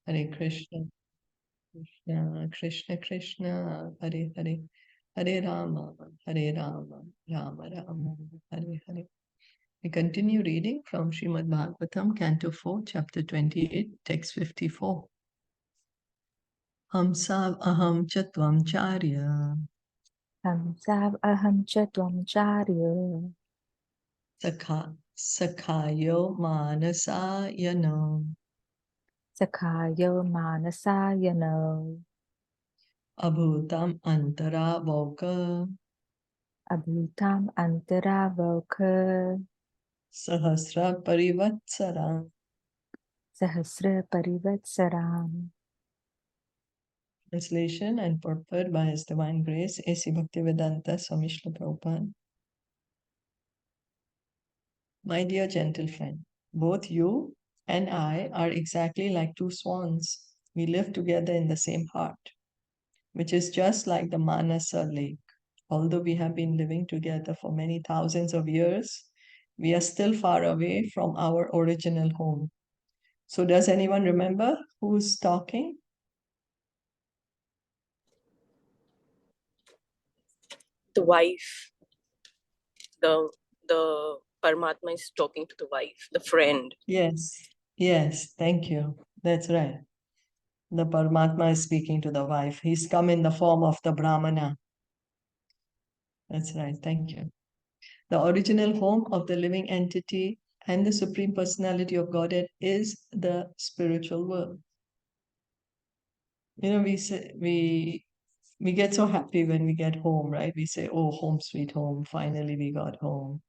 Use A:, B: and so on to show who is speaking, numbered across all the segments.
A: Hare Krishna, Krishna Krishna Krishna, Hare Hare, Hare Rama, Rama Rama, Hare Hare. We continue reading from Srimad Bhagavatam, Canto 4, Chapter 28, Text 54. Hamsav aham cha tvam charya,
B: Hamsav aham cha tvam charya,
A: sakhayo manasayano,
B: sakhayo manasayano,
A: abhutam antara vauka,
B: abhutam antaravokha,
A: sahasra parivatsara.
B: sahasra parivatsaram.
A: Translation and purport by His Divine Grace, A.C. Bhaktivedanta Swami Srila Prabhupada. My dear gentle friend, both you and I are exactly like two swans. We live together in the same heart, which is just like the Manasa lake. Although we have been living together for many thousands of years, we are still far away from our original home. So, does anyone remember who's talking?
C: The wife, the Paramatma is talking to the wife, the friend.
A: Yes, thank you. That's right. The Paramatma is speaking to the wife. He's come in the form of the Brahmana. That's right, thank you. The original home of the living entity and the Supreme Personality of Godhead is the spiritual world. You know, we get so happy when we get home, right? We say, oh, home sweet home, finally we got home.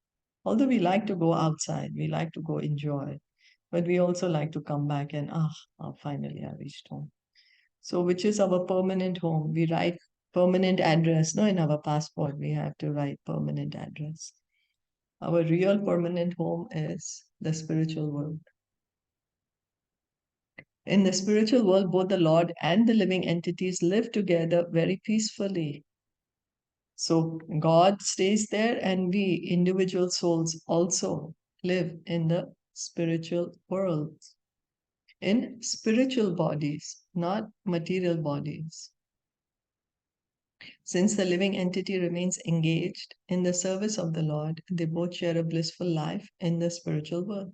A: Although we like to go outside, we like to go enjoy, but we also like to come back and, finally I reached home. So, which is our permanent home? We write permanent address, no, in our passport, we have to write permanent address. Our real permanent home is the spiritual world. In the spiritual world, both the Lord and the living entities live together very peacefully. So God stays there, and we individual souls also live in the spiritual world, in spiritual bodies, not material bodies. Since the living entity remains engaged in the service of the Lord, they both share a blissful life in the spiritual world.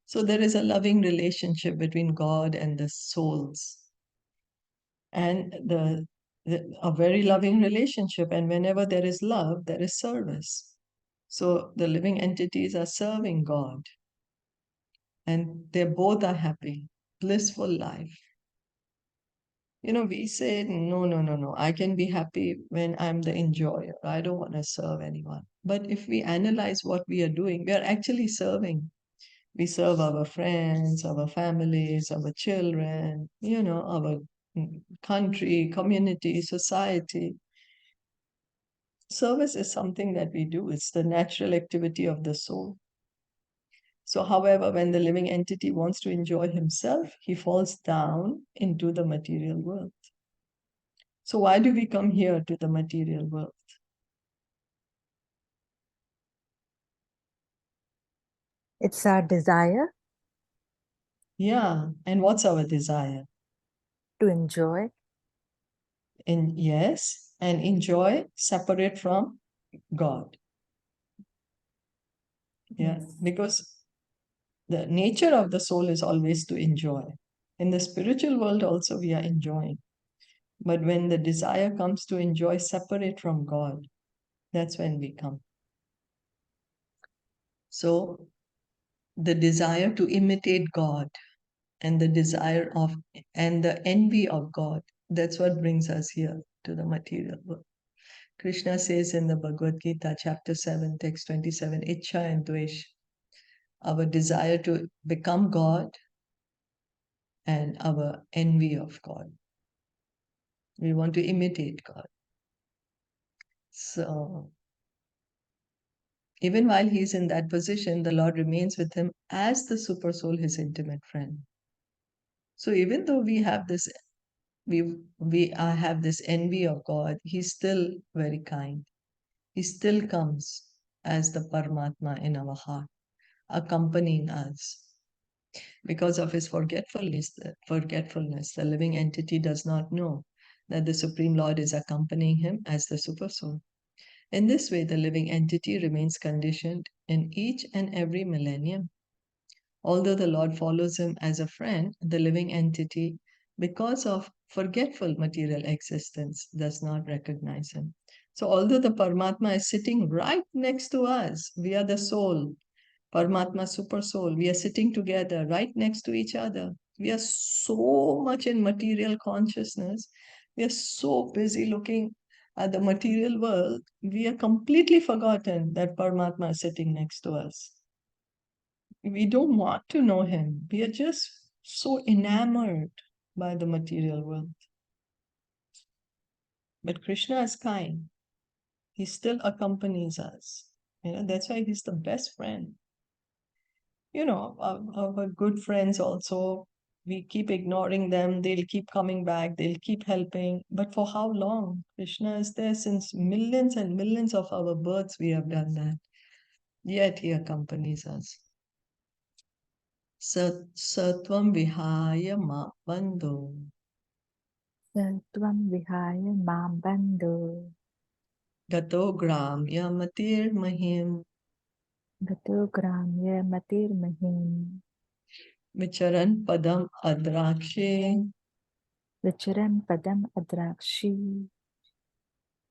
A: So there is a loving relationship between God and the souls, and a very loving relationship. And whenever there is love, there is service. So the living entities are serving God, and they both are happy, blissful life. You know, we say, no. I can be happy when I'm the enjoyer. I don't want to serve anyone. But if we analyze what we are doing, we are actually serving. We serve our friends, our families, our children, our country, community, society. Service is something that we do, it's the natural activity of the soul. So, however, when the living entity wants to enjoy himself, he falls down into the material world. So, why do we come here to the material world?
B: It's our desire
A: Yeah, and what's our desire?
B: to enjoy.
A: Yes, and enjoy separate from God. Yeah, because the nature of the soul is always to enjoy. In the spiritual world, also, we are enjoying. But when the desire comes to enjoy separate from God, that's when we come. So, the desire to imitate God and the envy of God, that's what brings us here to the material world. Krishna says in the Bhagavad Gita, chapter 7, text 27, Ichha and Dvesh, our desire to become God and our envy of God. We want to imitate God. So, even while he's in that position, the Lord remains with him as the super soul, his intimate friend. So, even though we have this envy of God, he's still very kind. He still comes as the Paramatma in our heart, accompanying us. Because of his forgetfulness, the living entity does not know that the Supreme Lord is accompanying him as the Supersoul. In this way, the living entity remains conditioned in each and every millennium. Although the Lord follows him as a friend, the living entity, because of forgetful material existence, does not recognize him. So, although the Paramatma is sitting right next to us, we are the soul, Paramatma, super soul, we are sitting together right next to each other. We are so much in material consciousness. We are so busy looking at the material world. We are completely forgotten that Paramatma is sitting next to us. We don't want to know him. We are just so enamored by the material world. But Krishna is kind. He still accompanies us. That's why he's the best friend. Our good friends also, we keep ignoring them. They'll keep coming back. They'll keep helping. But for how long? Krishna is there since millions and millions of our births. We have done that. Yet he accompanies us. Satvam vihaya ma bandho.
B: Satvam vihaya mam bandho.
A: Gato gramya matir mahim.
B: Gato gramya matir mahim.
A: Vicharan padam adrakshe.
B: Vicharan padam adrakshi.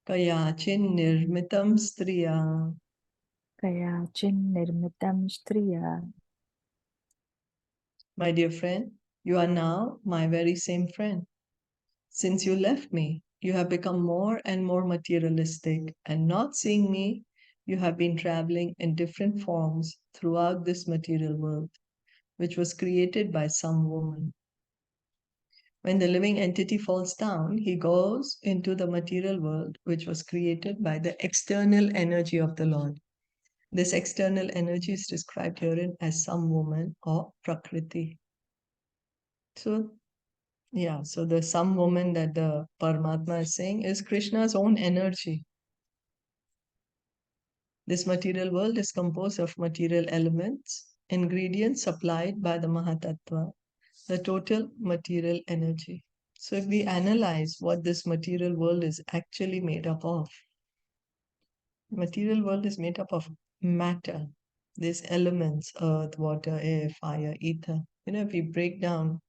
A: Kayachin nirmitam striya.
B: Kayachin nirmitam striya.
A: My dear friend, you are now my very same friend. Since you left me, you have become more and more materialistic, and not seeing me, you have been traveling in different forms throughout this material world, which was created by some woman. When the living entity falls down, he goes into the material world, which was created by the external energy of the Lord. This external energy is described herein as some woman or Prakriti. So the some woman that the Paramatma is saying is Krishna's own energy. This material world is composed of material elements, ingredients supplied by the Mahatattva, the total material energy. So if we analyze what this material world is actually made up of, material world is made up of matter, these elements, earth, water, air, fire, ether. If we break down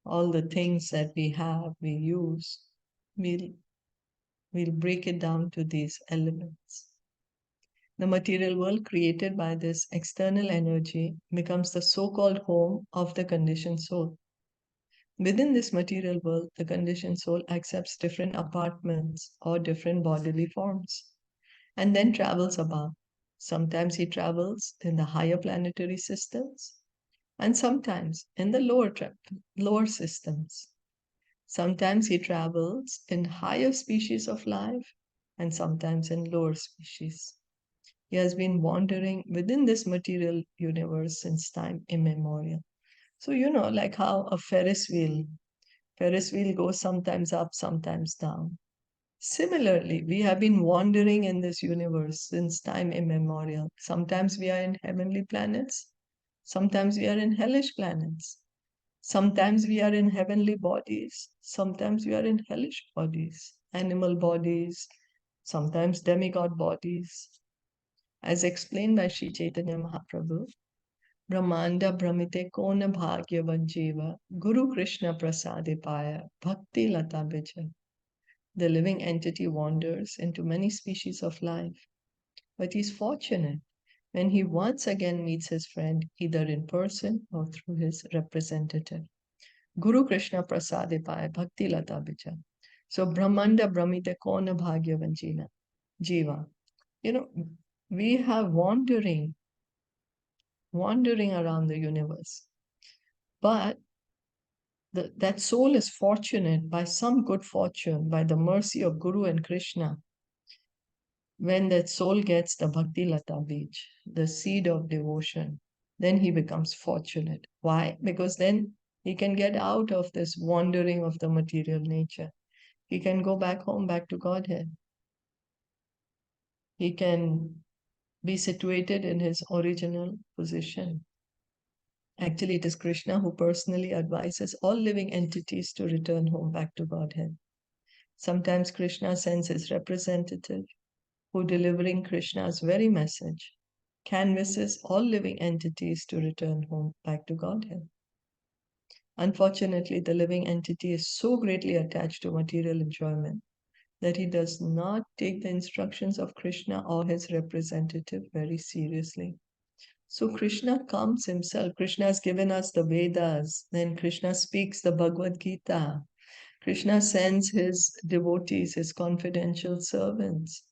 A: all the things that we have, we use, we'll break it down to these elements. The material world created by this external energy becomes the so-called home of the conditioned soul. Within this material world, the conditioned soul accepts different apartments or different bodily forms and then travels above. Sometimes he travels in the higher planetary systems and sometimes in the lower systems. Sometimes he travels in higher species of life and sometimes in lower species. He has been wandering within this material universe since time immemorial. So, like how a Ferris wheel goes sometimes up, sometimes down. Similarly, we have been wandering in this universe since time immemorial. Sometimes we are in heavenly planets, sometimes we are in hellish planets. Sometimes we are in heavenly bodies, sometimes we are in hellish bodies, animal bodies, sometimes demigod bodies. As explained by Sri Chaitanya Mahaprabhu, Brahmanda Brahmite Kona Bhagyavan Jiva, Guru Krishna Prasade Paya, Bhakti Lata Bija. The living entity wanders into many species of life, but he's fortunate when he once again meets his friend either in person or through his representative. Guru Krishna Prasade Paya, Bhakti Lata Bija. So Brahmanda Brahmite Kona Bhagyavan Jiva. We have wandering around the universe. But that soul is fortunate by some good fortune, by the mercy of Guru and Krishna. When that soul gets the Bhakti Lata Bij, the seed of devotion, then he becomes fortunate. Why? Because then he can get out of this wandering of the material nature. He can go back home, back to Godhead. He can be situated in his original position. Actually, it is Krishna who personally advises all living entities to return home back to Godhead. Sometimes Krishna sends his representative, who, delivering Krishna's very message, canvasses all living entities to return home back to Godhead. Unfortunately, the living entity is so greatly attached to material enjoyment that he does not take the instructions of Krishna or his representative very seriously. So Krishna comes himself. Krishna has given us the Vedas. Then Krishna speaks the Bhagavad Gita. Krishna sends his devotees, his confidential servants,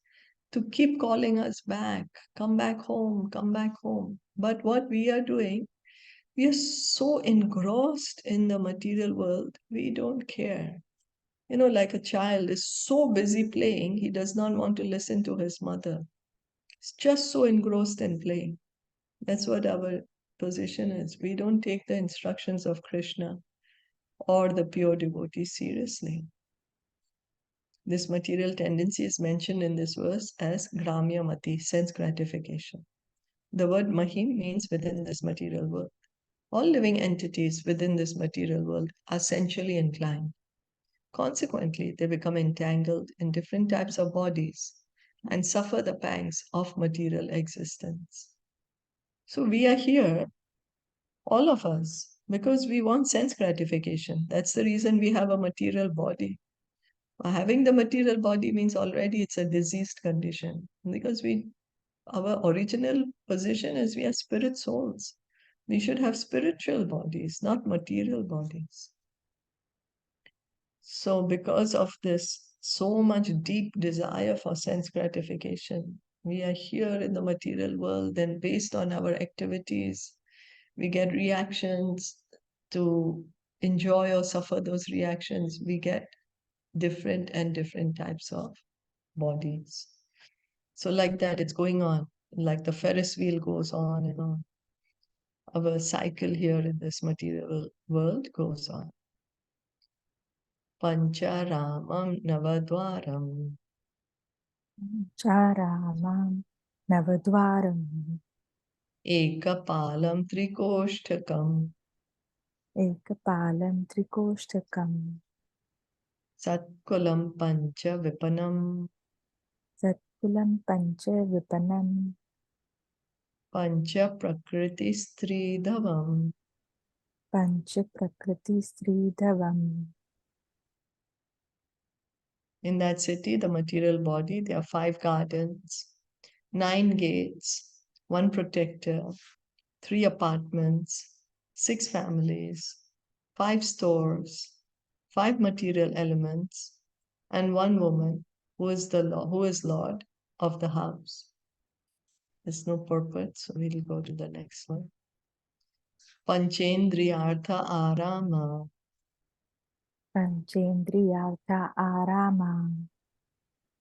A: to keep calling us back. Come back home, come back home. But what we are doing, we are so engrossed in the material world, we don't care. Like a child is so busy playing, he does not want to listen to his mother. He's just so engrossed in playing. That's what our position is. We don't take the instructions of Krishna or the pure devotee seriously. This material tendency is mentioned in this verse as gramya mati, sense gratification. The word mahim means within this material world. All living entities within this material world are sensually inclined. Consequently, they become entangled in different types of bodies and suffer the pangs of material existence. So we are here, all of us, because we want sense gratification. That's the reason we have a material body. Having the material body means already it's a diseased condition, because our original position is we are spirit souls. We should have spiritual bodies, not material bodies. So because of this so much deep desire for sense gratification, we are here in the material world, and based on our activities, we get reactions. To enjoy or suffer those reactions, we get different types of bodies. So like that, it's going on. Like the Ferris wheel goes on and on. Our cycle here in this material world goes on. Pancharamam Navadwaram.
B: Charamam Navadwaram
A: Ekapalam Trikoshtakam.
B: Ekapalam Trikoshtakam
A: Satkulam Pancha Vipanam.
B: Satkulam Pancha Vipanam
A: Pancha Prakriti Stridhavam.
B: Pancha Prakriti Sridhavam.
A: In that city, the material body, there are 5 gardens, 9 gates, 1 protector, 3 apartments, 6 families, 5 stores, 5 material elements, and 1 woman who is Lord of the house. There's no purpose, so we'll go to the next one. Panchendriyartha Arama.
B: Panchendriyartha Arama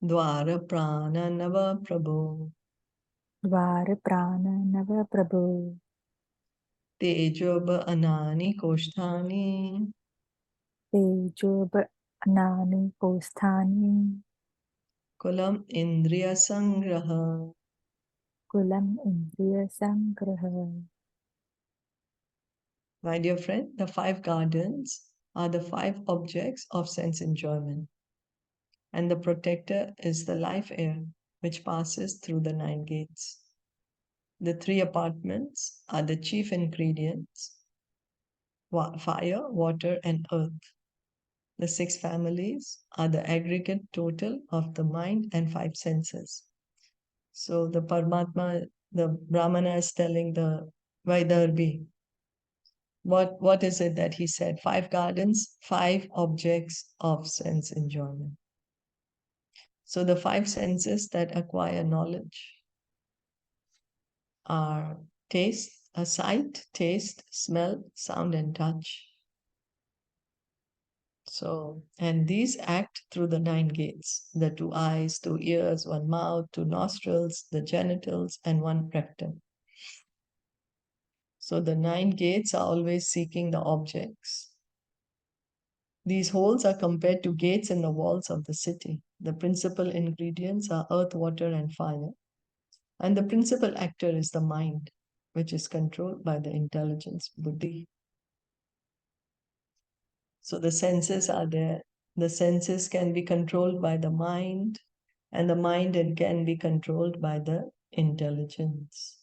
A: Dwara Prana Nava Prabhu.
B: Dvara Prana Nava Prabhu
A: Tejoba Anani Kosthani.
B: Tejob Anani Kosthani
A: Kulam Indriya Sangraha.
B: Kulam Indriya Sangraha.
A: My dear friend, the 5 gardens are the 5 objects of sense enjoyment. And the protector is the life air, which passes through the 9 gates. The 3 apartments are the chief ingredients: fire, water, and earth. The 6 families are the aggregate total of the mind and 5 senses. So the Paramatma, the Brahmana is telling the Vaidarbhi, what is it that he said? 5 gardens, 5 objects of sense enjoyment. So the 5 senses that acquire knowledge are sight, taste, smell, sound, and touch. So, and these act through the 9 gates: the 2 eyes, 2 ears, 1 mouth, 2 nostrils, the genitals, and 1 rectum. So the 9 gates are always seeking the objects. These holes are compared to gates in the walls of the city. The principal ingredients are earth, water, and fire. And the principal actor is the mind. which is controlled by the intelligence, buddhi. So the senses are there. The senses can be controlled by the mind, and the mind can be controlled by the intelligence.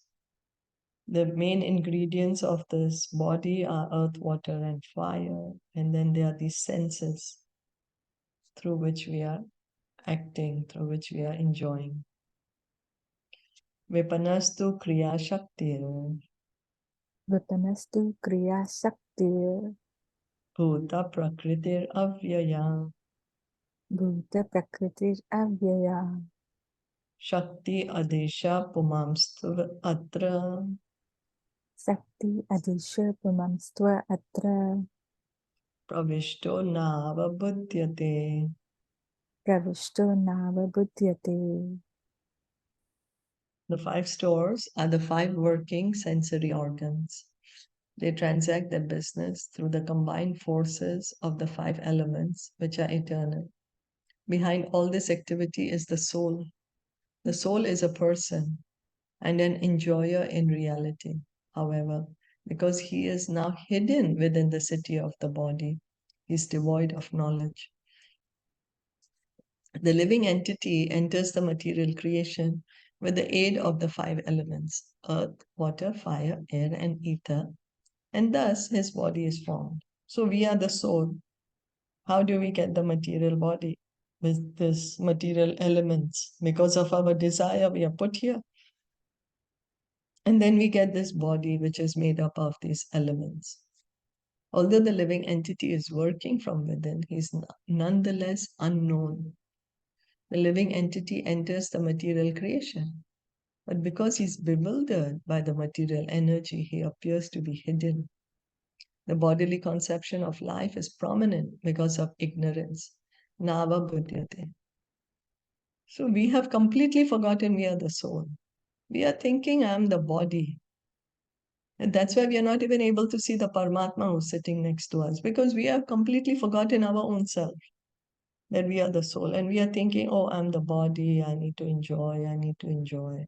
A: The main ingredients of this body are earth, water, and fire. And then there are these senses through which we are acting, through which we are enjoying. Vipanastu kriya shaktir,
B: Vipanastu kriya shaktir,
A: bhuta prakritir avyaya,
B: bhuta prakritir avyaya,
A: shakti adesha pumamstu atra,
B: sakti adisha pumamstva atra,
A: pravishto nava buddhyate.
B: pravishto nava buddhyate.
A: The five stores are the five working sensory organs. They transact their business through the combined forces of the five elements, which are eternal. Behind all this activity is the soul. The soul is a person and an enjoyer in reality. However, because he is now hidden within the city of the body, he is devoid of knowledge. The living entity enters the material creation with the aid of the five elements: earth, water, fire, air, and ether, and thus his body is formed. So we are the soul. How do we get the material body? With this material elements. Because of our desire, we are put here. And then we get this body, which is made up of these elements. Although the living entity is working from within, he is nonetheless unknown. The living entity enters the material creation. But because he's bewildered by the material energy, he appears to be hidden. The bodily conception of life is prominent because of ignorance. Nava buddhyate. So we have completely forgotten we are the soul. We are thinking I am the body. And that's why we are not even able to see the Paramatma who's sitting next to us, because we have completely forgotten our own self, that we are the soul. And we are thinking, oh, I'm the body, I need to enjoy, I need to enjoy.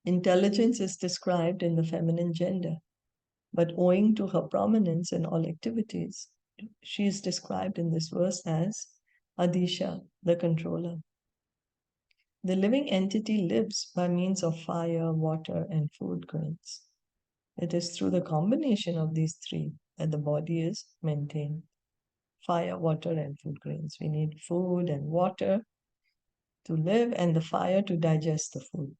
A: Intelligence is described in the feminine gender, but owing to her prominence in all activities, she is described in this verse as Adisha, the controller. The living entity lives by means of fire, water, and food grains. It is through the combination of these three that the body is maintained. Fire, water, and food grains. We need food and water to live, and the fire to digest the food.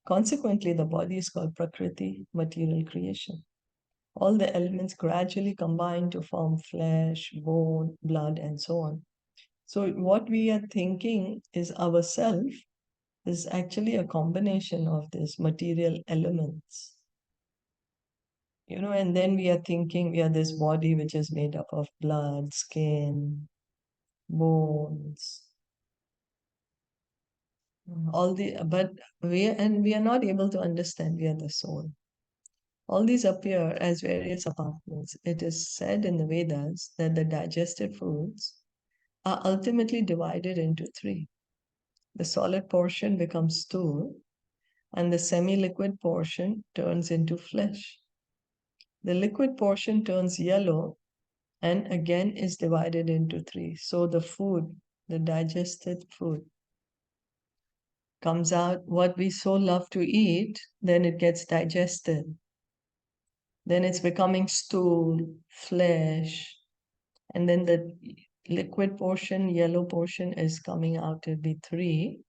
A: Consequently, the body is called Prakriti, material creation. All the elements gradually combine to form flesh, bone, blood, and so on. So what we are thinking is ourself is actually a combination of these material elements. And then we are thinking we are this body which is made up of blood, skin, bones, but we are not able to understand we are the soul. All these appear as various apartments. It is said in the Vedas that the digested foods are ultimately divided into three. The solid portion becomes stool, and the semi-liquid portion turns into flesh. The liquid portion turns yellow and again is divided into three. So the food, the digested food, comes out what we so love to eat, then it gets digested. Then it's becoming stool, flesh, and then the liquid portion, yellow portion is coming out to be three.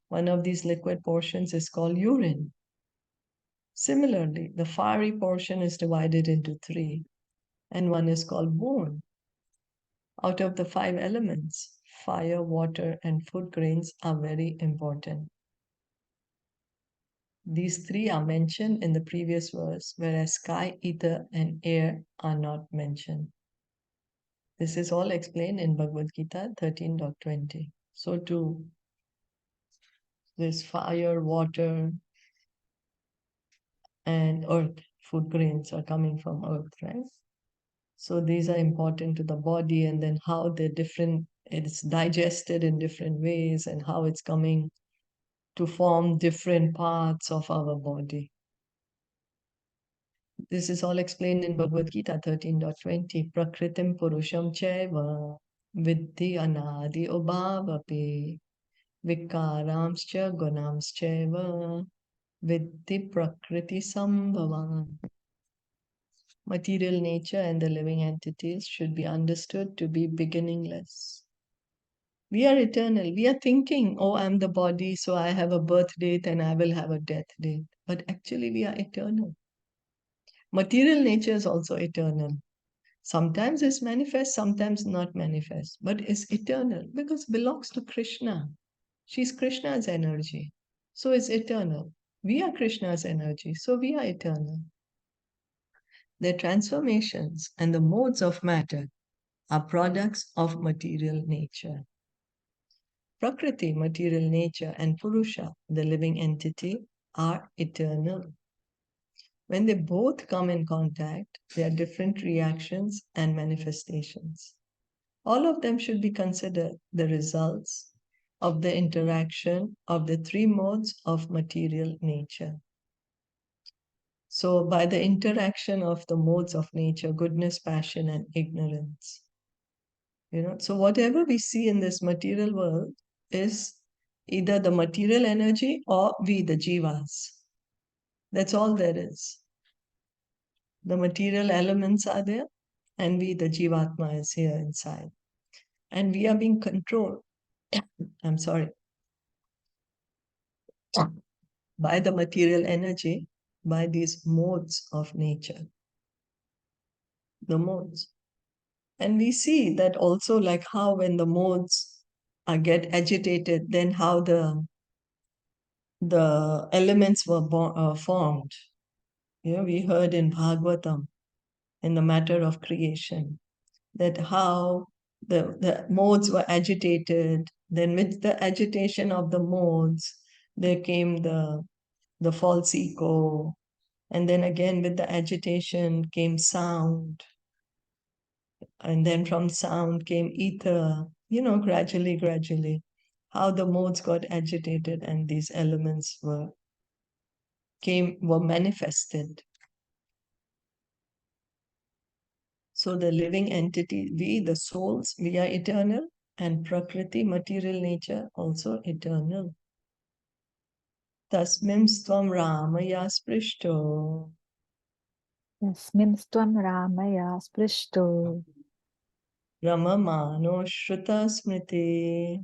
A: One of these liquid portions is called urine. Similarly, the fiery portion is divided into three, and one is called bone. Out of the five elements, fire, water, and food grains are very important. These three are mentioned in the previous verse, whereas sky, ether, and air are not mentioned. This is all explained in Bhagavad Gita 13.20. So too, this fire, water, and earth, food grains are coming from earth, right? So these are important to the body, and then how it's digested in different ways and how it's coming to form different parts of our body. This is all explained in Bhagavad Gita 13.20. Prakritim Purusham Chaiva Vidhi Anadi Ubhavapi Vikaramscha Gunamschaiva Vidhi Prakriti Sambhavan. Material nature and the living entities should be understood to be beginningless. We are eternal. We are thinking, oh, I'm the body, so I have a birth date and I will have a death date. But actually, we are eternal. Material nature is also eternal. Sometimes it's manifest, sometimes not manifest, but it's eternal because it belongs to Krishna. She's Krishna's energy, so it's eternal. We are Krishna's energy, so we are eternal. Their transformations and the modes of matter are products of material nature. Prakriti, material nature, and Purusha, the living entity, are eternal. When they both come in contact, there are different reactions and manifestations. All of them should be considered the results of the interaction of the three modes of material nature. So, by the interaction of the modes of nature, goodness, passion, and ignorance. So whatever we see in this material world is either the material energy or we, the jivas. That's all there is. The material elements are there, and we, the jivatma, is here inside. And we are being controlled, I'm sorry, by the material energy, by these modes of nature. The modes. And we see that also, like how when the modes get agitated, then how the elements were formed. We heard in Bhagavatam, in the matter of creation, that how the modes were agitated. Then with the agitation of the modes, there came the false ego. And then again with the agitation came sound. And then from sound came ether, gradually, how the modes got agitated and these elements were manifested. So the living entity, we, the souls, we are eternal, and Prakriti, material nature, also eternal. Tasmim stvam ramaya sprishto.
B: Yasmin stvam ramaya sprishto
A: Ramamano shruta smriti.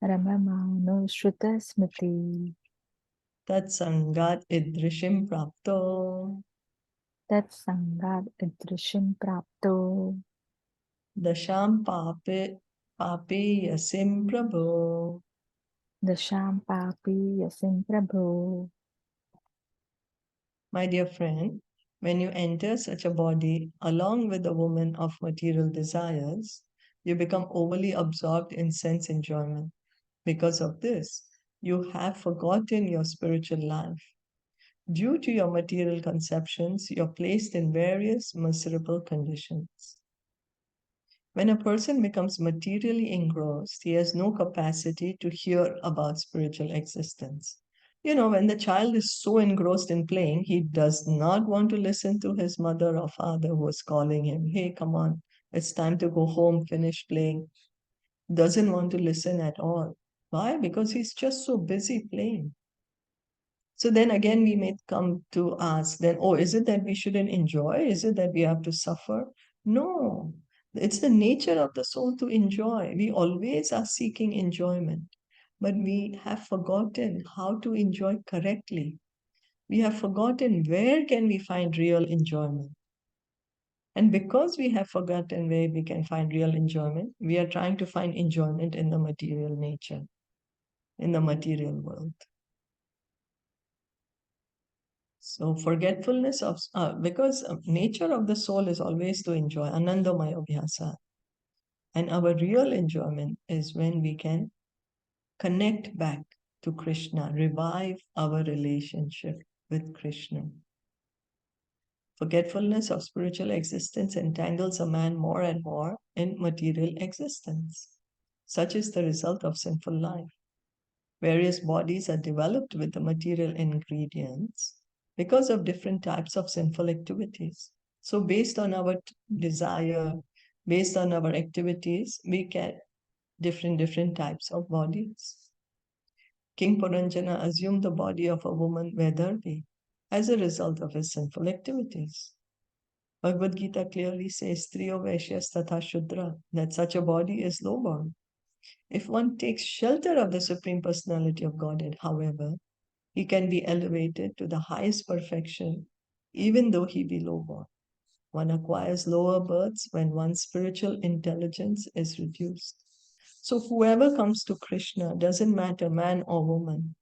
B: ramamano shruta smriti
A: Tat sangat idrishim prapto.
B: tat sangat idrishim prapto
A: Dasham pape yasim prabho.
B: dasham papi yasim prabho.
A: My dear friend, when you enter such a body along with a woman of material desires, you become overly absorbed in sense enjoyment. Because of this, you have forgotten your spiritual life. Due to your material conceptions, you're placed in various miserable conditions. When a person becomes materially engrossed, he has no capacity to hear about spiritual existence. When the child is so engrossed in playing, he does not want to listen to his mother or father who is calling him, hey, come on, it's time to go home, finish playing. Doesn't want to listen at all. Why? Because he's just so busy playing. So then again, we may come to ask then, oh, is it that we shouldn't enjoy? Is it that we have to suffer? No, it's the nature of the soul to enjoy. We always are seeking enjoyment, but we have forgotten how to enjoy correctly. We have forgotten where can we find real enjoyment. And because we have forgotten where we can find real enjoyment, we are trying to find enjoyment in the material nature, in the material world. So forgetfulness of, because nature of the soul is always to enjoy, anandamaya abhyasa. And our real enjoyment is when we can connect back to Krishna, revive our relationship with Krishna. Forgetfulness of spiritual existence entangles a man more and more in material existence. Such is the result of sinful life. Various bodies are developed with the material ingredients because of different types of sinful activities. So based on our desire, based on our activities, we get different types of bodies. King Purañjana assumed the body of a woman Vedharvi as a result of his sinful activities. Bhagavad Gita clearly says, Striyo Vaishyas Tatha Shudra, that such a body is lowborn. If one takes shelter of the Supreme Personality of Godhead, however, he can be elevated to the highest perfection, even though he be lowborn. One acquires lower births when one's spiritual intelligence is reduced. So whoever comes to Krishna, doesn't matter man or woman,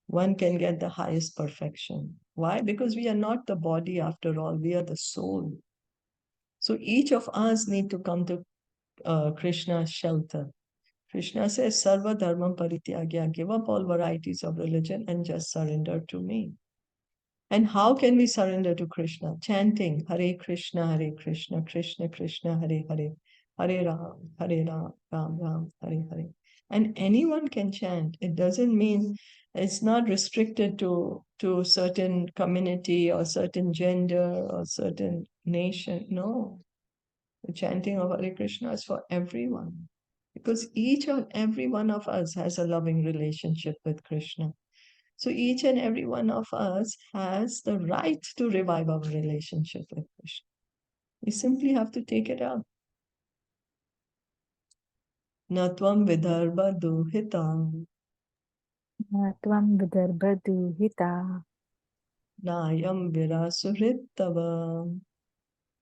A: one can get the highest perfection. Why? Because we are not the body after all, we are the soul. So each of us need to come to Krishna's shelter. Krishna says, Sarva Dharmam Parityagya, give up all varieties of religion and just surrender to me. And how can we surrender to Krishna? Chanting Hare Krishna, Krishna Krishna, Hare Hare, Hare Ram, Ram Ram, Hare Hare. And anyone can chant. It doesn't mean it's not restricted to certain community or certain gender or certain nation. No. The chanting of Hare Krishna is for everyone. Because each and every one of us has a loving relationship with Krishna. So each and every one of us has the right to revive our relationship with Krishna. We simply have to take it up. Natvam vidarbha duhitam,
B: Natvam vidarbha duhita,
A: nayam virasurittava,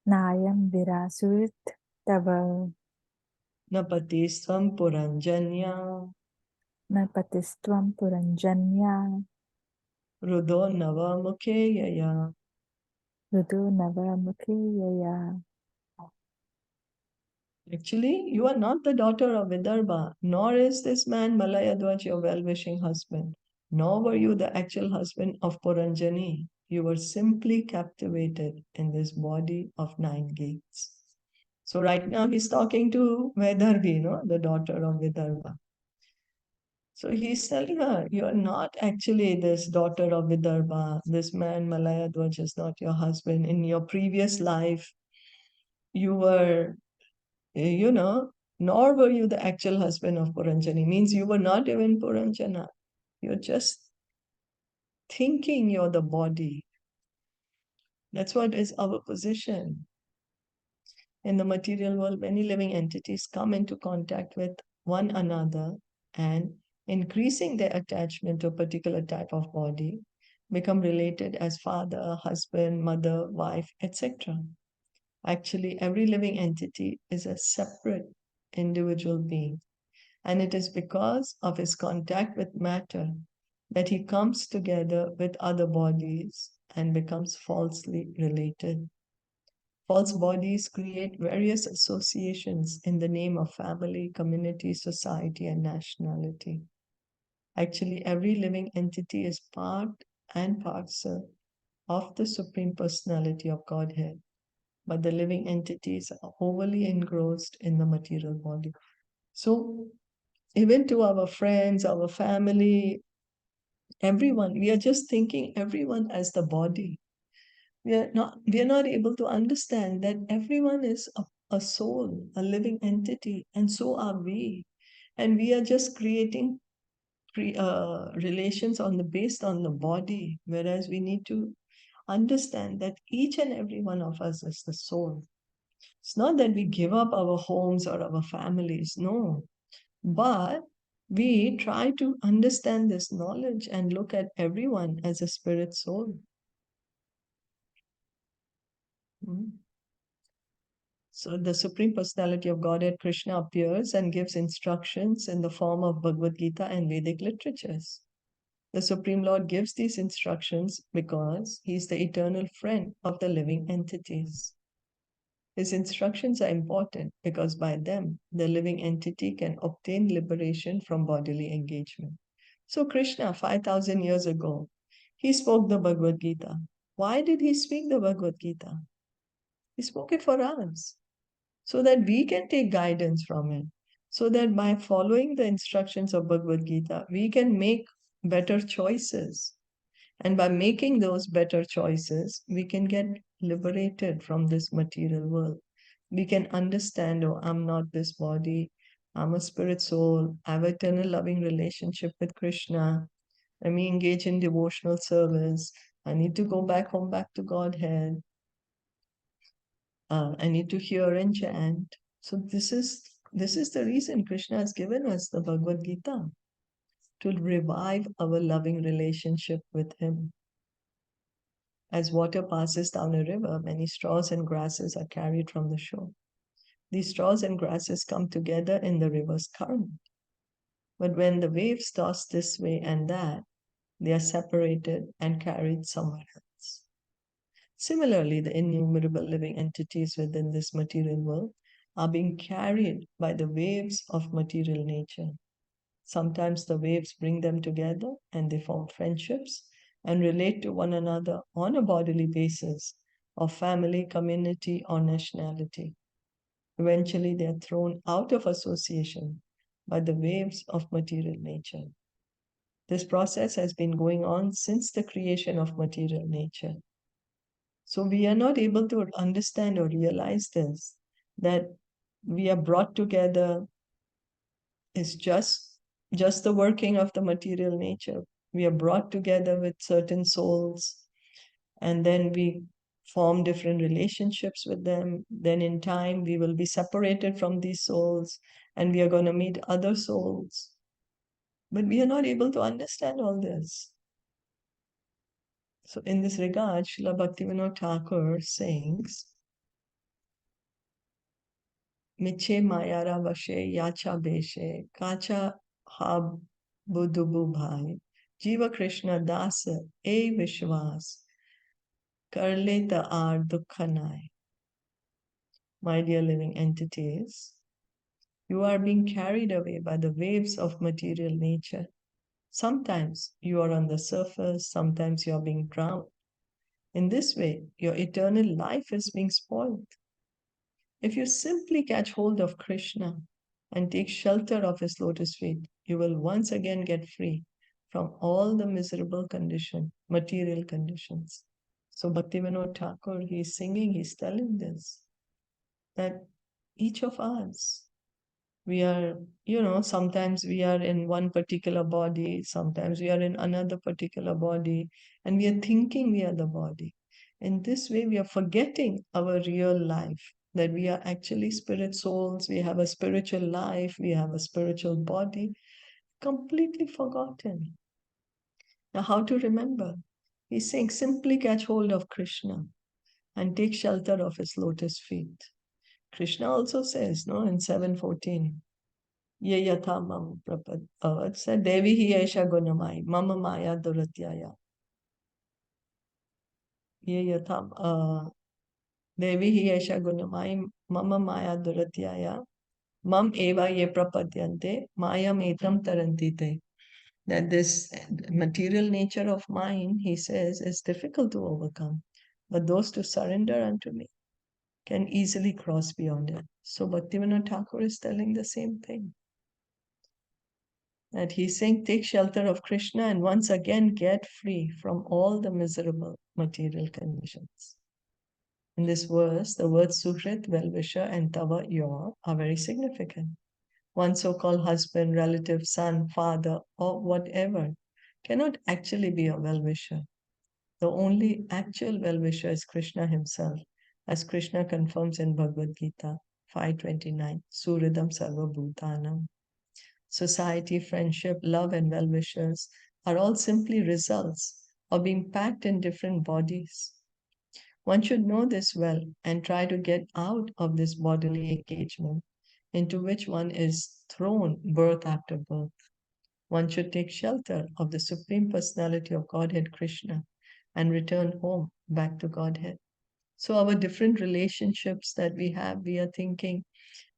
B: nayam virasurit tava,
A: napatisvam puranjanya,
B: napatistvam puranjanya,
A: rudo nava mukheyaya.
B: rudu nava mukhiyaya.
A: Actually, you are not the daughter of Vidarbha, nor is this man Malayadwaj your well-wishing husband, nor were you the actual husband of Puranjani. You were simply captivated in this body of 9 gates. So right now he's talking to Vedarbhi, the daughter of Vidarbha. So he's telling her, you are not actually this daughter of Vidarbha. This man Malayadwaj is not your husband. In your previous life, you were nor were you the actual husband of Puranjani. Means you were not even Puranjana. You're just thinking you're the body. That's what is our position. In the material world, many living entities come into contact with one another and increasing their attachment to a particular type of body, become related as father, husband, mother, wife, etc. Actually, every living entity is a separate individual being. And it is because of his contact with matter that he comes together with other bodies and becomes falsely related. False bodies create various associations in the name of family, community, society, and nationality. Actually, every living entity is part and parcel of the Supreme Personality of Godhead, but the living entities are overly engrossed in the material body. So even to our friends, our family, everyone, we are just thinking everyone as the body. We are not able to understand that everyone is a soul, a living entity, and so are we. And we are just creating relations based on the body, whereas we need to understand that each and every one of us is the soul. It's not that we give up our homes or our families, no. But we try to understand this knowledge and look at everyone as a spirit soul. So the Supreme Personality of Godhead, Krishna, appears and gives instructions in the form of Bhagavad Gita and Vedic literatures. The Supreme Lord gives these instructions because he is the eternal friend of the living entities. His instructions are important because by them, the living entity can obtain liberation from bodily engagement. So Krishna, 5,000 years ago, he spoke the Bhagavad Gita. Why did he speak the Bhagavad Gita? He spoke it for us so that we can take guidance from it. so that by following the instructions of Bhagavad Gita, we can make better choices. And by making those better choices, we can get liberated from this material world. We can understand, oh, I'm not this body. I'm a spirit soul. I have eternal loving relationship with Krishna. Let me engage in devotional service. I need to go back home, back to Godhead. I need to hear and chant. So this is the reason Krishna has given us the Bhagavad Gita, to revive our loving relationship with Him. As water passes down a river, many straws and grasses are carried from the shore. These straws and grasses come together in the river's current. But when the waves toss this way and that, they are separated and carried somewhere else. Similarly, the innumerable living entities within this material world are being carried by the waves of material nature. Sometimes the waves bring them together and they form friendships and relate to one another on a bodily basis of family, community, or nationality. Eventually, they are thrown out of association by the waves of material nature. This process has been going on since the creation of material nature. So we are not able to understand or realize this, that we are brought together is just the working of the material nature. We are brought together with certain souls, and then we form different relationships with them. Then in time, we will be separated from these souls, and we are going to meet other souls. But we are not able to understand all this. So in this regard, Srila Bhaktivinoda Thakur sings, Miche Mayara Vashe Yacha Beshe Kacha Hab Budubu Bhai Jiva Krishna Dasa E Vishwas Karle Ta Ar Dukhanai. My dear living entities, you are being carried away by the waves of material nature. Sometimes you are on the surface, sometimes you are being drowned. In this way, your eternal life is being spoiled. If you simply catch hold of Krishna and take shelter of his lotus feet, you will once again get free from all the miserable material conditions. So Bhaktivinoda Thakur, he's singing, he's telling this, that each of us, we are, sometimes we are in one particular body, sometimes we are in another particular body, and we are thinking we are the body. In this way, we are forgetting our real life, that we are actually spirit souls, we have a spiritual life, we have a spiritual body, completely forgotten. Now, how to remember? He's saying, simply catch hold of Krishna and take shelter of his lotus feet. Krishna also says, in 7:14, Ye yatha mam prapad said, Devi hi aisha gunamai, mama maya duratyaya. Ye yatha Devi hi aisha gunamai, mama maya duratyaya. Mam eva ye prapadyante, mayam etam tarantite. That this material nature of mine, he says, is difficult to overcome. But those who surrender unto me can easily cross beyond it. So Bhaktivinoda Thakur is telling the same thing. That he's saying, take shelter of Krishna and once again get free from all the miserable material conditions. In this verse, the words Suhrit, well-wisher, and Tava, your, are very significant. One so-called husband, relative, son, father, or whatever cannot actually be a well-wisher. The only actual well-wisher is Krishna himself, as Krishna confirms in Bhagavad Gita 5:29, Suridam Sarva Bhutanam. Society, friendship, love, and well-wishers are all simply results of being packed in different bodies. One should know this well and try to get out of this bodily engagement into which one is thrown birth after birth. One should take shelter of the Supreme Personality of Godhead Krishna and return home back to Godhead. So our different relationships that we have, we are thinking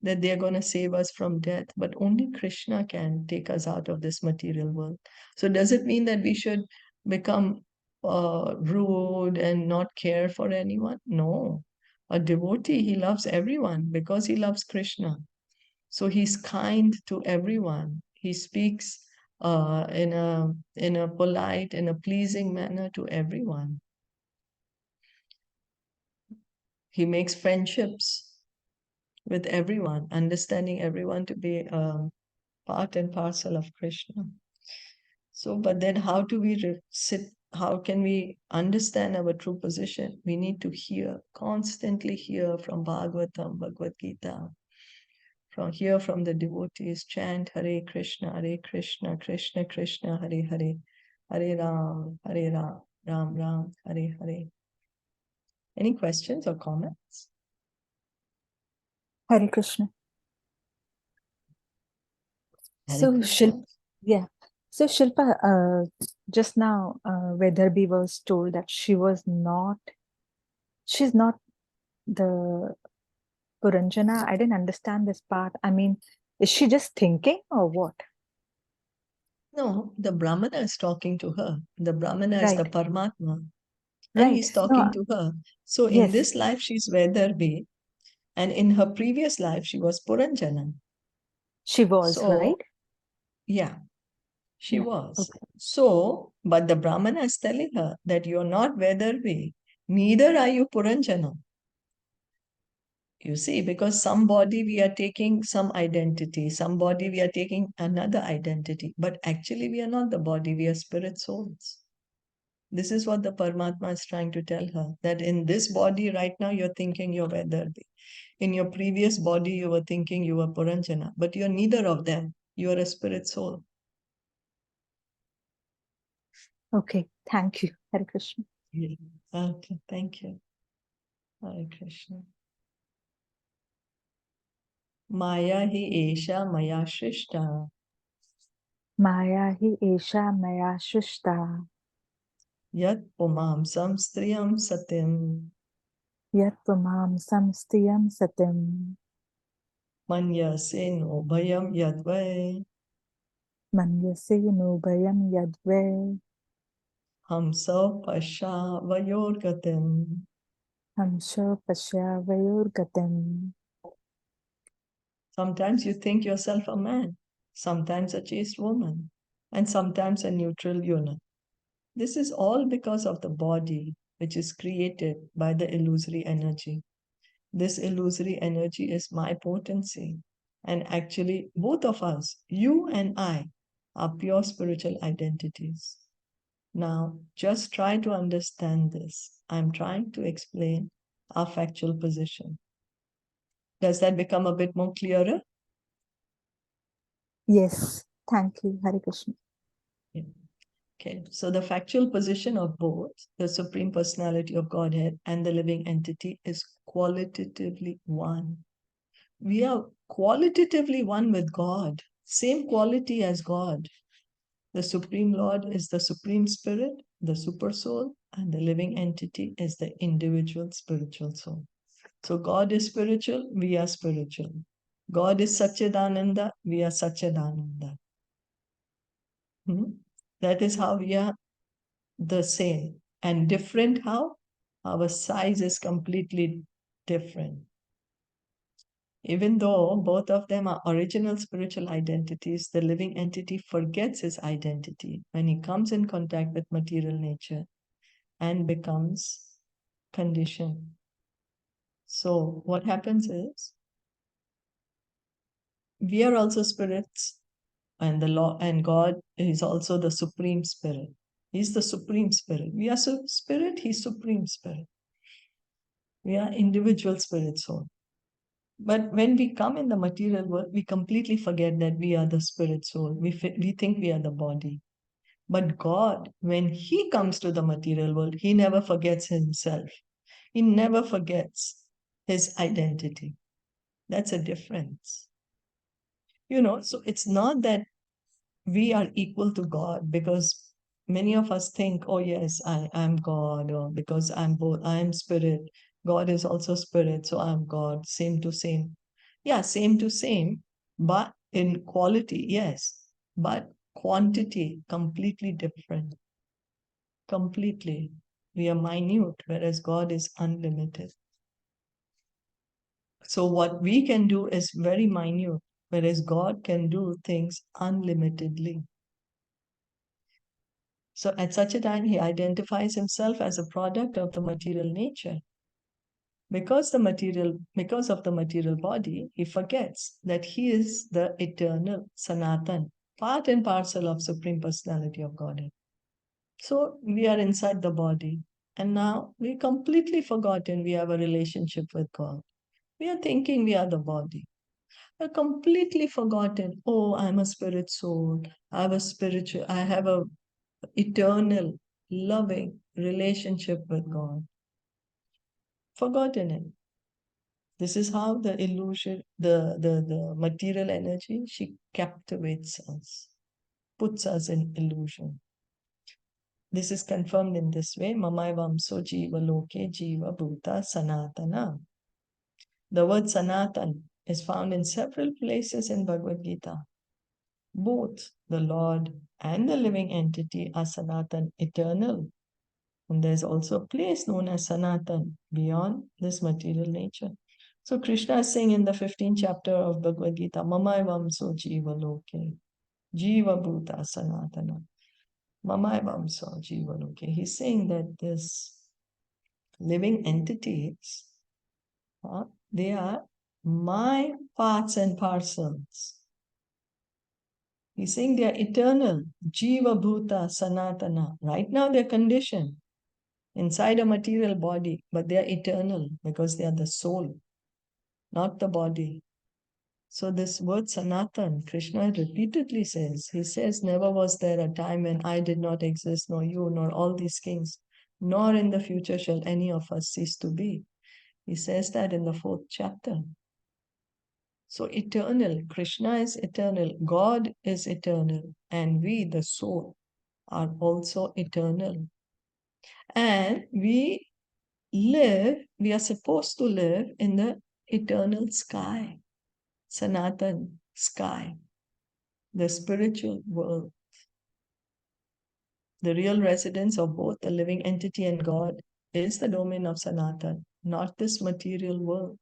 A: that they are going to save us from death, but only Krishna can take us out of this material world. So does it mean that we should become rude and not care for anyone? No. A devotee, he loves everyone because he loves Krishna. So he's kind to everyone. He speaks in a polite, in a pleasing manner to everyone. He makes friendships with everyone, understanding everyone to be part and parcel of Krishna. So, but then how do we sit? How can we understand our true position? We need to hear, constantly hear from Bhagavatam, Bhagavad Gita, from the devotees, chant Hare Krishna, Krishna Krishna, Hare Hare, Hare Ram, Ram Ram, Hare Hare. Any questions or comments?
B: Hare Krishna.
A: Hare
B: So,
A: Krishna.
B: yeah. So, Shilpa, just now, Vedarbi was told that she's not the Purañjana. I didn't understand this part. I mean, is she just thinking or what?
A: No, the Brahmana is talking to her. The Brahmana is the
B: Right.
A: Paramatma. And
B: Right.
A: he's talking to her. So in
B: Yes.
A: this life, she's Vedarbi. And in her previous life, she was Purañjana.
B: She was,
A: So,
B: right?
A: yeah, she
B: Yeah.
A: was.
B: Okay.
A: So, but the Brahmana is telling her that you're not Vedarbi, neither are you Purañjana. You see, because some body we are taking some identity, some body we are taking another identity, but actually we are not the body, we are spirit souls. This is what the Paramatma is trying to tell her, that in this body right now you're thinking you're Vedarbi. In your previous body you were thinking you were Purañjana, but you're neither of them. You are a spirit soul.
B: Okay. Thank you. Hare Krishna.
A: Yeah. Okay, thank you. Hare Krishna. Maya hi esha maya shrishta.
B: Maya hi esha maya shrishta.
A: Yat pumam samstriyam satim.
B: Yat pumam samstiyam satim.
A: Manyase no bhayam yadvai.
B: Manyase nubhayam yadve.
A: Hamsa pasha vayorgatim.
B: Hamsha pashyavayorgatim.
A: Sometimes you think yourself a man, sometimes a chaste woman, and sometimes a neutral eunuch. This is all because of the body, which is created by the illusory energy. This illusory energy is my potency. And actually, both of us, you and I, are pure spiritual identities. Now, just try to understand this. I'm trying to explain our factual position. Does that become a bit more clearer?
B: Yes. Thank you. Hare Krishna.
A: Yeah. Okay, so the factual position of both the Supreme Personality of Godhead and the living entity is qualitatively one. We are qualitatively one with God, same quality as God. The Supreme Lord is the Supreme Spirit, the Super Soul, and the living entity is the individual spiritual soul. So God is spiritual, we are spiritual. God is Satchidananda, we are Satchidananda. That is how we are the same. And different how? Our size is completely different. Even though both of them are original spiritual identities, the living entity forgets his identity when he comes in contact with material nature and becomes conditioned. So what happens is, we are also spirits, and the law and God is also the supreme spirit. He's the supreme spirit. We are spirit, he's supreme spirit. We are individual spirit soul. But when we come in the material world, we completely forget that we are the spirit soul. We think we are the body. But God, when He comes to the material world, He never forgets Himself. He never forgets His identity. That's a difference. So it's not that we are equal to God, because many of us think, oh yes, I am God, or because I'm both, I am spirit. God is also spirit, so I'm God, same to same. Yeah, same to same, but in quality, yes, but quantity, completely different. Completely. We are minute, whereas God is unlimited. So what we can do is very minute. whereas God can do things unlimitedly. So at such a time, he identifies himself as a product of the material nature. Because of the material body, he forgets that he is the eternal Sanatan, part and parcel of Supreme Personality of Godhead. So we are inside the body, and now we completely forgotten we have a relationship with God. We are thinking we are the body. We're completely forgotten, oh, I'm a spirit soul. I have a eternal, loving relationship with God. Forgotten it. This is how the illusion, the material energy, she captivates us, puts us in illusion. This is confirmed in this way, Mamaivam so jiva loke jiva bhuta sanatana. The word sanatan is found in several places in Bhagavad Gita. Both the Lord and the living entity are Sanatan, eternal. And there's also a place known as Sanatan, beyond this material nature. So Krishna is saying in the 15th chapter of Bhagavad Gita, Mamaivam so jiva loke, jiva bhuta sanatana. Mamaivam so jiva loke. He's saying that this living entities, they are my parts and parcels. He's saying they are eternal, jiva bhuta sanatana. Right now they're conditioned inside a material body, but they are eternal because they are the soul, not the body. So this word Sanatan, Krishna repeatedly says, he says, never was there a time when I did not exist, nor you, nor all these kings, nor in the future shall any of us cease to be. He says that in the 4th chapter. So eternal, Krishna is eternal, God is eternal, and we, the soul, are also eternal. And we are supposed to live in the eternal sky, Sanatan sky, the spiritual world. The real residence of both the living entity and God is the domain of Sanatan, not this material world.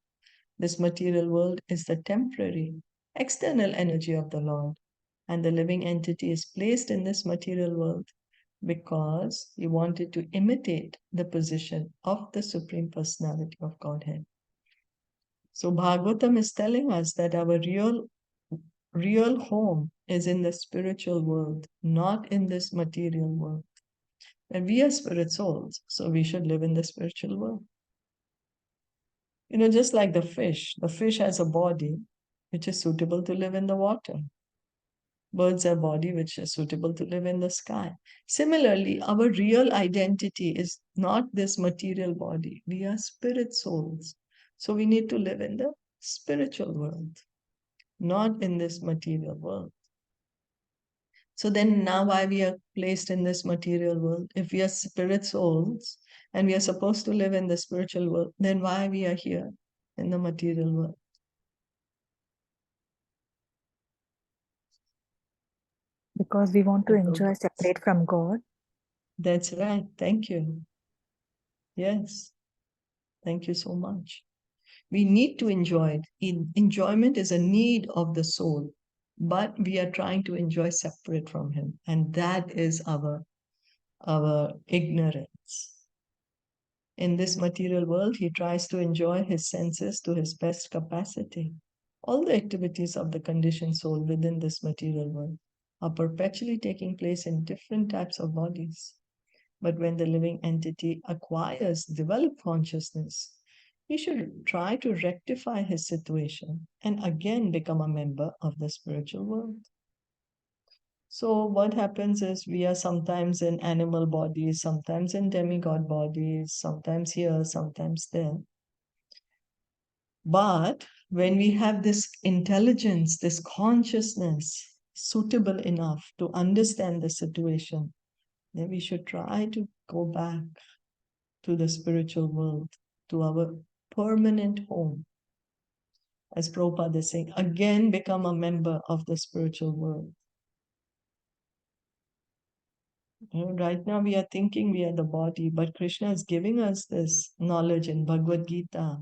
A: This material world is the temporary, external energy of the Lord, and the living entity is placed in this material world because he wanted to imitate the position of the Supreme Personality of Godhead. So Bhagavatam is telling us that our real home is in the spiritual world, not in this material world. And we are spirit souls, so we should live in the spiritual world. Just like the fish has a body which is suitable to live in the water. Birds have a body which is suitable to live in the sky. Similarly, our real identity is not this material body. We are spirit souls. So we need to live in the spiritual world, not in this material world. So then now why we are placed in this material world? If we are spirit souls and we are supposed to live in the spiritual world, then why we are here in the material world?
B: Because we want to enjoy separate from God.
A: That's right. Thank you. Yes. Thank you so much. We need to enjoy it. Enjoyment is a need of the soul, but we are trying to enjoy separate from him. And that is our ignorance. In this material world, he tries to enjoy his senses to his best capacity. All the activities of the conditioned soul within this material world are perpetually taking place in different types of bodies. But when the living entity acquires developed consciousness, he should try to rectify his situation and again become a member of the spiritual world. So what happens is we are sometimes in animal bodies, sometimes in demigod bodies, sometimes here, sometimes there. But when we have this intelligence, this consciousness suitable enough to understand the situation, then we should try to go back to the spiritual world, to our permanent home. As Prabhupada is saying, again become a member of the spiritual world. Right now we are thinking we are the body, but Krishna is giving us this knowledge in Bhagavad Gita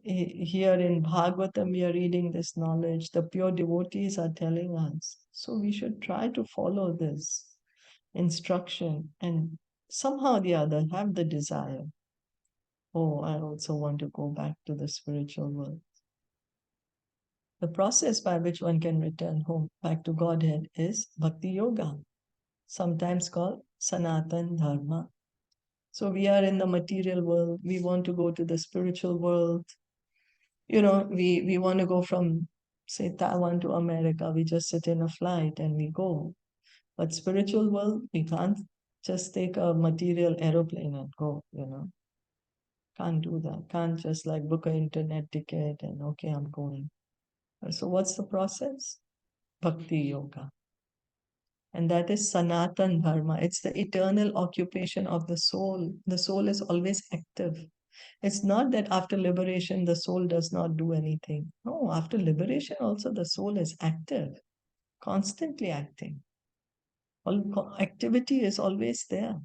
A: Here in Bhagavatam, we are reading this knowledge. The pure devotees are telling us. So we should try to follow this instruction and somehow or the other have the desire. Oh, I also want to go back to the spiritual world. The process by which one can return home back to Godhead is Bhakti Yoga, sometimes called Sanatan Dharma. So we are in the material world. We want to go to the spiritual world. We want to go from, say, Taiwan to America. We just sit in a flight and we go. But spiritual world, we can't just take a material aeroplane and go, Can't do that. Can't just like book an internet ticket and okay, I'm going. So what's the process? Bhakti Yoga. And that is Sanatan Dharma. It's the eternal occupation of the soul. The soul is always active. It's not that after liberation, the soul does not do anything. No, after liberation, also the soul is active, constantly acting. Activity is always there.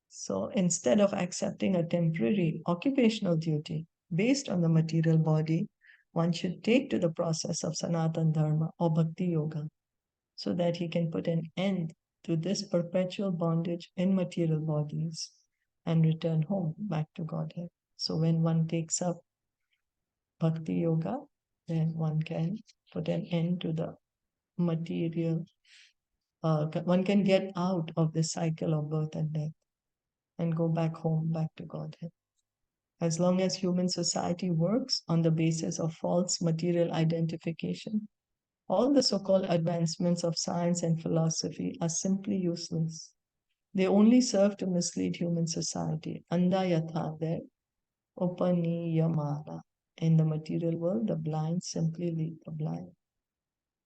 A: So instead of accepting a temporary occupational duty based on the material body, one should take to the process of Sanatan Dharma or Bhakti Yoga so that he can put an end to this perpetual bondage in material bodies and return home back to Godhead. So when one takes up Bhakti Yoga, then one can put an end to the material, one can get out of the cycle of birth and death and go back home, back to Godhead. As long as human society works on the basis of false material identification, all the so-called advancements of science and philosophy are simply useless. They only serve to mislead human society. Andayatha upaniyamana. In the material world, the blind simply lead the blind.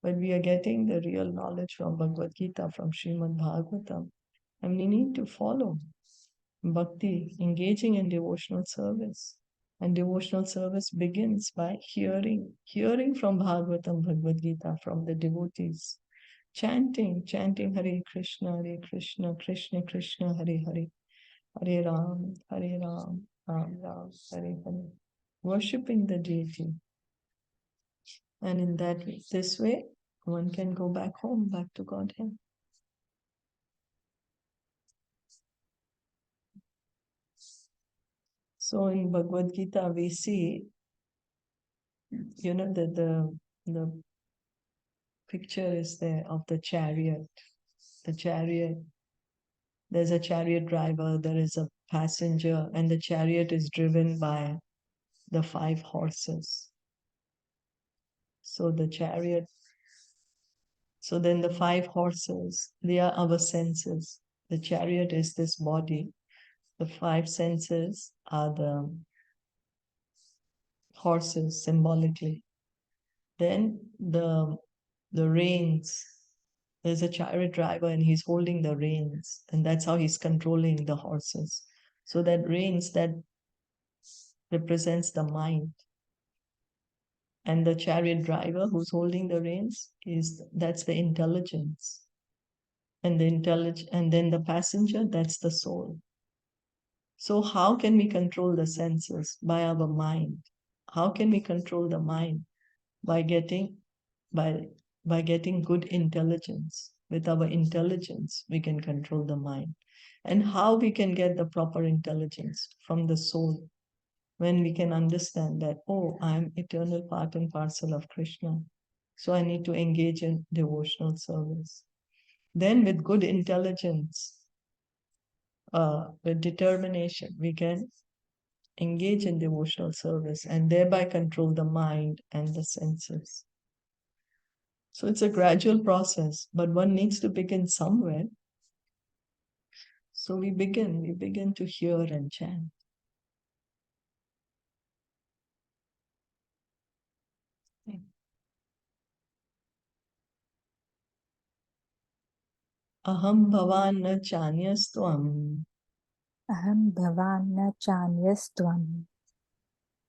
A: But we are getting the real knowledge from Bhagavad Gita, from Srimad Bhagavatam, and we need to follow bhakti, engaging in devotional service. And devotional service begins by hearing from Bhagavatam, Bhagavad Gita, from the devotees, chanting Hare Krishna, Krishna Krishna, Hare Hare, Hare Ram, Ram Ram, Hare Hare, worshipping the deity. And in this way, one can go back home, back to Godhead. So in Bhagavad Gita, we see, that the picture is there of the chariot. The chariot, there's a chariot driver, there is a passenger, and the chariot is driven by the 5 horses. So then the 5 horses, they are our senses. The chariot is this body. The 5 senses are the horses symbolically. Then the reins, there's a chariot driver and he's holding the reins, and that's how he's controlling the horses. So that reins, that represents the mind. And the chariot driver who's holding the reins, that's the intelligence. And then the passenger, that's the soul. So how can we control the senses? By our mind. How can we control the mind? By getting good intelligence. With our intelligence, we can control the mind. And how we can get the proper intelligence? From the soul. When we can understand that, oh, I'm eternal part and parcel of Krishna. So I need to engage in devotional service. Then with good intelligence, with determination, we can engage in devotional service and thereby control the mind and the senses. So it's a gradual process, but one needs to begin somewhere. So we begin to hear and chant. Aham bhavan na chanyastvam.
B: Aham bhavan na chanyastvam.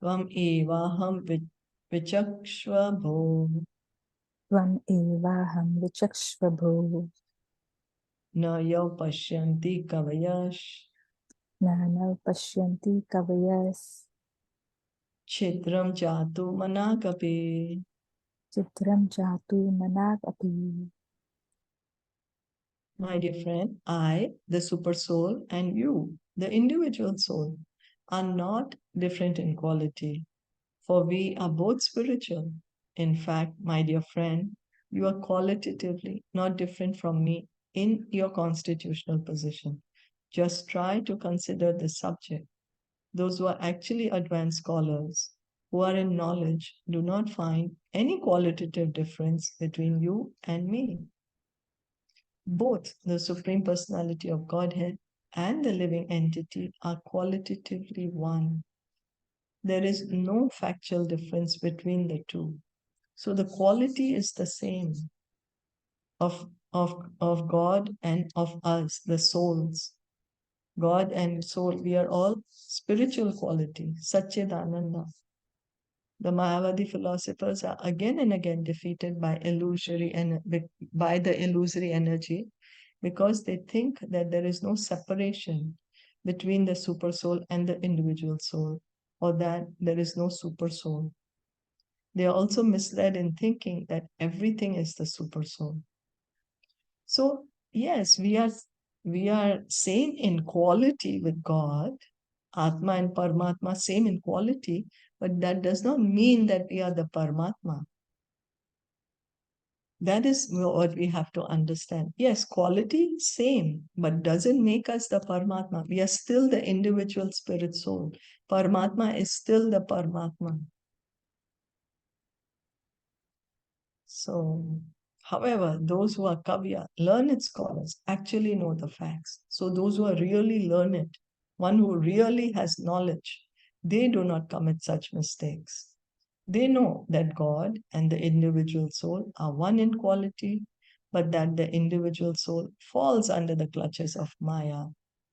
A: Tvam evaham vichakshva bho.
B: Tvam evaham vichakshvabho.
A: Na yav pashyanti kavayash.
B: Na pashyanti kavayas.
A: Chitram jatu manakapi.
B: Chitram jatu manak api.
A: My dear friend, I, the super soul, and you, the individual soul, are not different in quality, for we are both spiritual. In fact, my dear friend, you are qualitatively not different from me in your constitutional position. Just try to consider this subject. Those who are actually advanced scholars, who are in knowledge, do not find any qualitative difference between you and me. Both the Supreme Personality of Godhead and the living entity are qualitatively one. There is no factual difference between the two. So the quality is the same of God and of us, the souls. God and soul, we are all spiritual quality, Satchidananda. The Mayavadi philosophers are again and again defeated by by the illusory energy, because they think that there is no separation between the super soul and the individual soul, or that there is no super soul. They are also misled in thinking that everything is the super soul. So yes, we are same in quality with God, Atma and Paramatma, same in quality, but that does not mean that we are the Paramatma. That is what we have to understand. Yes, quality same, but doesn't make us the Paramatma. We are still the individual spirit soul. Paramatma is still the Paramatma. So, however, those who are Kavya, learned scholars, actually know the facts. So those who are really learned, one who really has knowledge, they do not commit such mistakes. They know that God and the individual soul are one in quality, but that the individual soul falls under the clutches of Maya,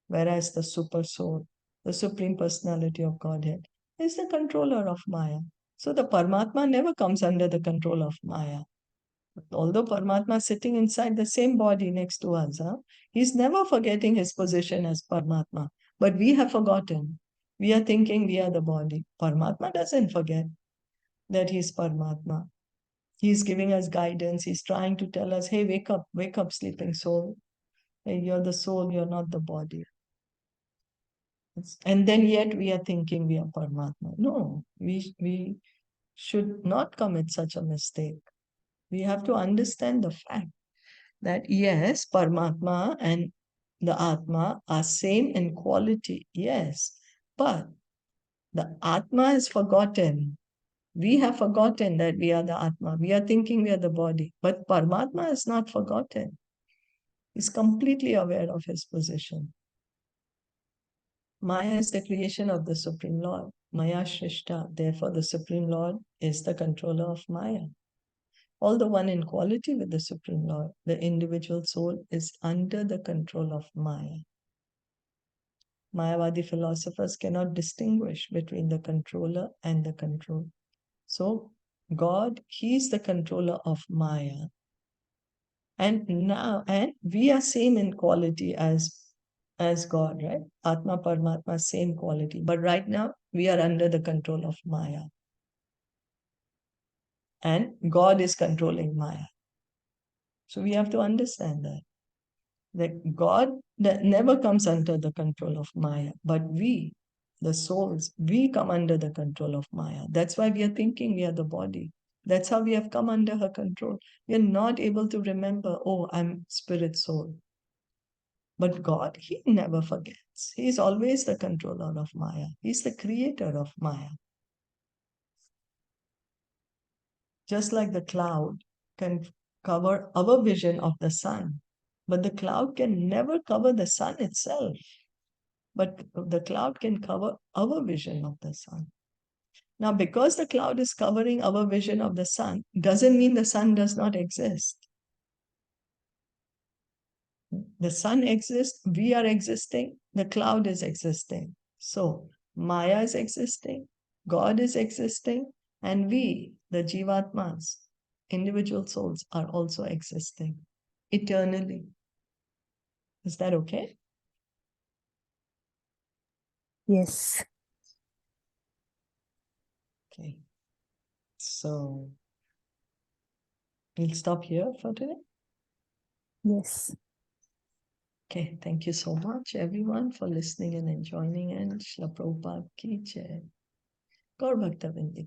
A: whereas the super soul, the Supreme Personality of Godhead, is the controller of Maya. So the Paramatma never comes under the control of Maya. Although Paramatma is sitting inside the same body next to us, he's never forgetting his position as Paramatma. But we have forgotten. We are thinking we are the body. Paramatma doesn't forget that he's Paramatma. He's giving us guidance. He's trying to tell us, hey, wake up, sleeping soul. Hey, you're the soul, you're not the body. And then yet we are thinking we are Paramatma. No, we should not commit such a mistake. We have to understand the fact that yes, Paramatma and the Atma are same in quality, yes, but the Atma is forgotten. We have forgotten that we are the Atma. We are thinking we are the body. But Paramatma is not forgotten. He's completely aware of his position. Maya is the creation of the Supreme Lord. Maya Shrishta. Therefore, the Supreme Lord is the controller of Maya. Although one in quality with the Supreme Lord, the individual soul is under the control of Maya. Mayavadi philosophers cannot distinguish between the controller and the control. So, God, He is the controller of Maya. And we are same in quality as God, right? Atma, Paramatma, same quality. But right now, we are under the control of Maya. And God is controlling Maya. So we have to understand that God that never comes under the control of Maya, but we, the souls, we come under the control of Maya. That's why we are thinking we are the body. That's how we have come under her control. We are not able to remember, oh, I'm spirit soul. But God, He never forgets. He is always the controller of Maya. He's the creator of Maya. Just like the cloud can cover our vision of the sun, but the cloud can never cover the sun itself. But the cloud can cover our vision of the sun. Now, because the cloud is covering our vision of the sun, doesn't mean the sun does not exist. The sun exists, we are existing, the cloud is existing. So, Maya is existing, God is existing, and we, the Jivatmas, individual souls, are also existing eternally. Is that okay?
B: Yes.
A: Okay. So we'll stop here for today.
B: Yes.
A: Okay. Thank you so much, everyone, for listening and joining in. Shila Prabhupada ki jai. Gaur Bhakta Vindi.